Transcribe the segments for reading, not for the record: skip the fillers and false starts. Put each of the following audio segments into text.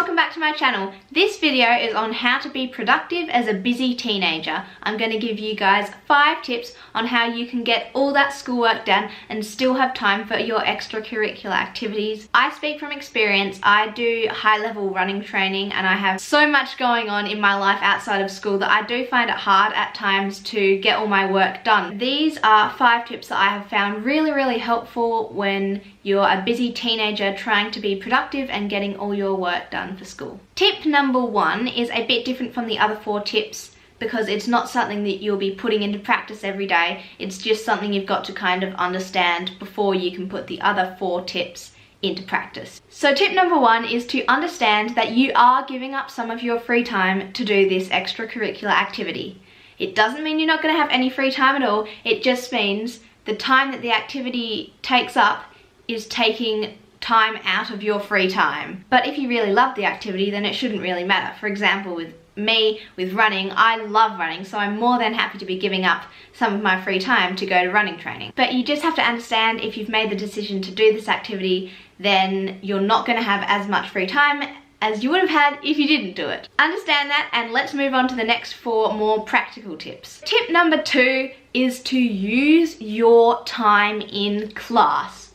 welcome back to my channel. This video is on how to be productive as a busy teenager. I'm going to give you guys 5 tips on how you can get all that schoolwork done and still have time for your extracurricular activities. I speak from experience. I do high-level running training and I have so much going on in my life outside of school that I do find it hard at times to get all my work done. These are 5 tips that I have found really helpful when you're a busy teenager trying to be productive and getting all your work done for school. Tip number 1 is a bit different from the other 4 tips because it's not something that you'll be putting into practice every day. It's just something you've got to kind of understand before you can put the other 4 tips into practice. So tip number 1 is to understand that you are giving up some of your free time to do this extracurricular activity. It doesn't mean you're not going to have any free time at all. It just means the time that the activity takes up is taking time out of your free time. But if you really love the activity, then it shouldn't really matter. For example, with me, with running, I love running, so I'm more than happy to be giving up some of my free time to go to running training. But you just have to understand, if you've made the decision to do this activity, then you're not going to have as much free time as you would have had if you didn't do it. Understand that, and let's move on to the next 4 more practical tips. Tip number 2 is to use your time in class.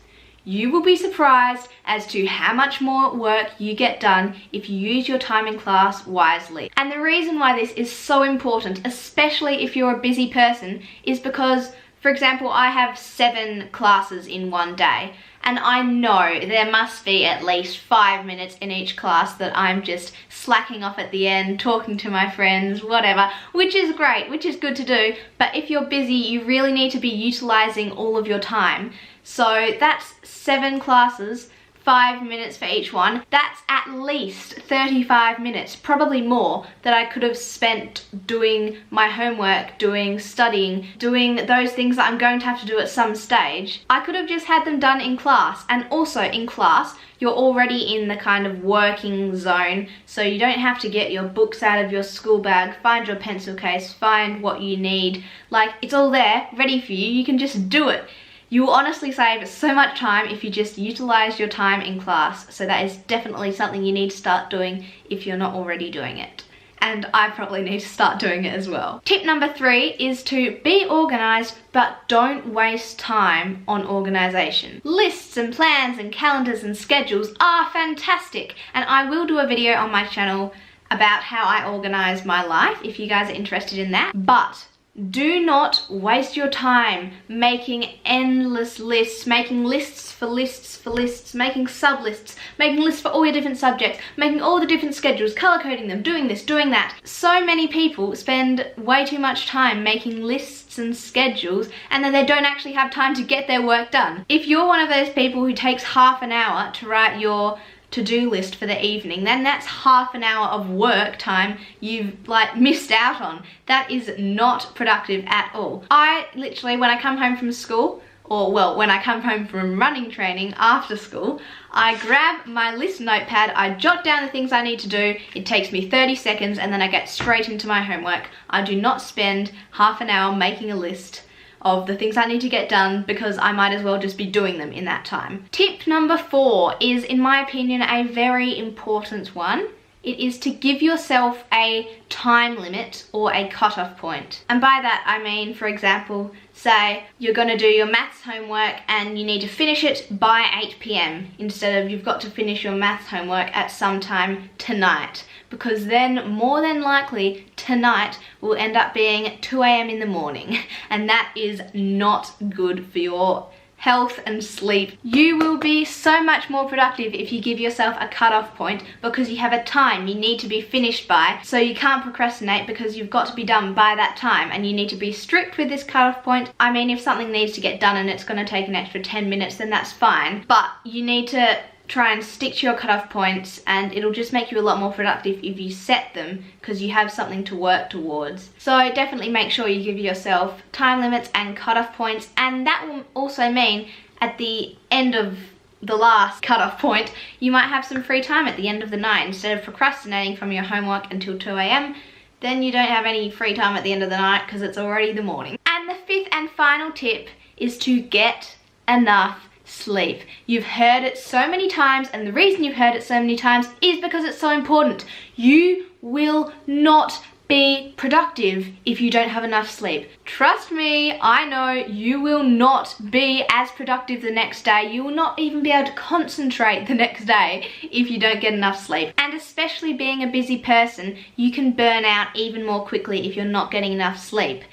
You will be surprised as to how much more work you get done if you use your time in class wisely. And the reason why this is so important, especially if you're a busy person, is because, for example, I have 7 classes in one day, and I know there must be at least 5 minutes in each class that I'm just slacking off at the end, talking to my friends, whatever, which is great, which is good to do. But if you're busy, you really need to be utilizing all of your time. So that's 7 classes, 5 minutes for each one. That's at least 35 minutes, probably more, that I could have spent doing my homework, doing studying, doing those things that I'm going to have to do at some stage. I could have just had them done in class. And also in class, you're already in the kind of working zone, so you don't have to get your books out of your school bag, find your pencil case, find what you need. Like, it's all there, ready for you. You can just do it. You will honestly save so much time if you just utilize your time in class. So that is definitely something you need to start doing if you're not already doing it. And I probably need to start doing it as well. Tip number 3 is to be organized, but don't waste time on organization. Lists and plans and calendars and schedules are fantastic, and I will do a video on my channel about how I organize my life if you guys are interested in that. But do not waste your time making endless lists, making lists for lists for lists, making sub-lists, making lists for all your different subjects, making all the different schedules, color coding them, doing this, doing that. So many people spend way too much time making lists and schedules, and then they don't actually have time to get their work done. If you're one of those people who takes half an hour to write your to-do list for the evening, then that's half an hour of work time you've like missed out on. That is not productive at all. I literally, when I come home from school, or well, when I come home from running training after school, I grab my list notepad, I jot down the things I need to do. It takes me 30 seconds and then I get straight into my homework. I do not spend half an hour making a list of the things I need to get done because I might as well just be doing them in that time. Tip number 4 is, in my opinion, a very important one. It is to give yourself a time limit or a cutoff point. And by that I mean, for example, say you're going to do your maths homework and you need to finish it by 8 PM instead of you've got to finish your maths homework at some time tonight, because then more than likely tonight will end up being 2 AM in the morning, and that is not good for your health and sleep. You will be so much more productive if you give yourself a cutoff point, because you have a time you need to be finished by, so you can't procrastinate because you've got to be done by that time, and you need to be strict with this cutoff point. I mean, if something needs to get done and it's going to take an extra 10 minutes, then that's fine, but you need to try and stick to your cutoff points, and it'll just make you a lot more productive if you set them, because you have something to work towards. So definitely make sure you give yourself time limits and cutoff points, and that will also mean at the end of the last cutoff point, you might have some free time at the end of the night. Instead of procrastinating from your homework until 2 AM, then you don't have any free time at the end of the night because it's already the morning. And the 5th and final tip is to get enough sleep. You've heard it so many times, and the reason you've heard it so many times is because it's so important. You will not be productive if you don't have enough sleep. Trust me, I know you will not be as productive the next day. You will not even be able to concentrate the next day if you don't get enough sleep. And especially being a busy person, you can burn out even more quickly if you're not getting enough sleep.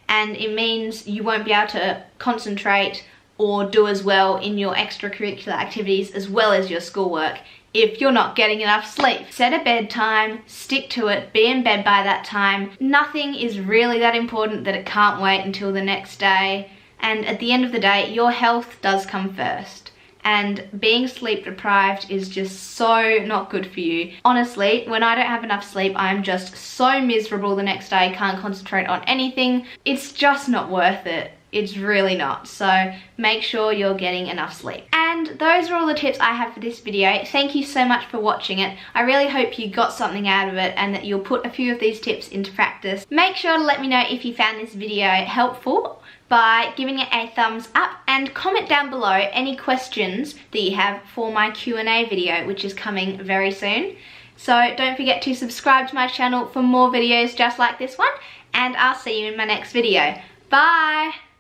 And it means you won't be able to concentrate or do as well in your extracurricular activities as well as your schoolwork if you're not getting enough sleep. Set a bedtime, stick to it, be in bed by that time. Nothing is really that important that it can't wait until the next day. And at the end of the day, your health does come first. And being sleep deprived is just so not good for you. Honestly, when I don't have enough sleep, I'm just so miserable the next day, can't concentrate on anything. It's just not worth it. It's really not. So make sure you're getting enough sleep. And those are all the tips I have for this video. Thank you so much for watching it. I really hope you got something out of it and that you'll put a few of these tips into practice. Make sure to let me know if you found this video helpful by giving it a thumbs up, and comment down below any questions that you have for my Q&A video, which is coming very soon. So don't forget to subscribe to my channel for more videos just like this one, and I'll see you in my next video. Bye!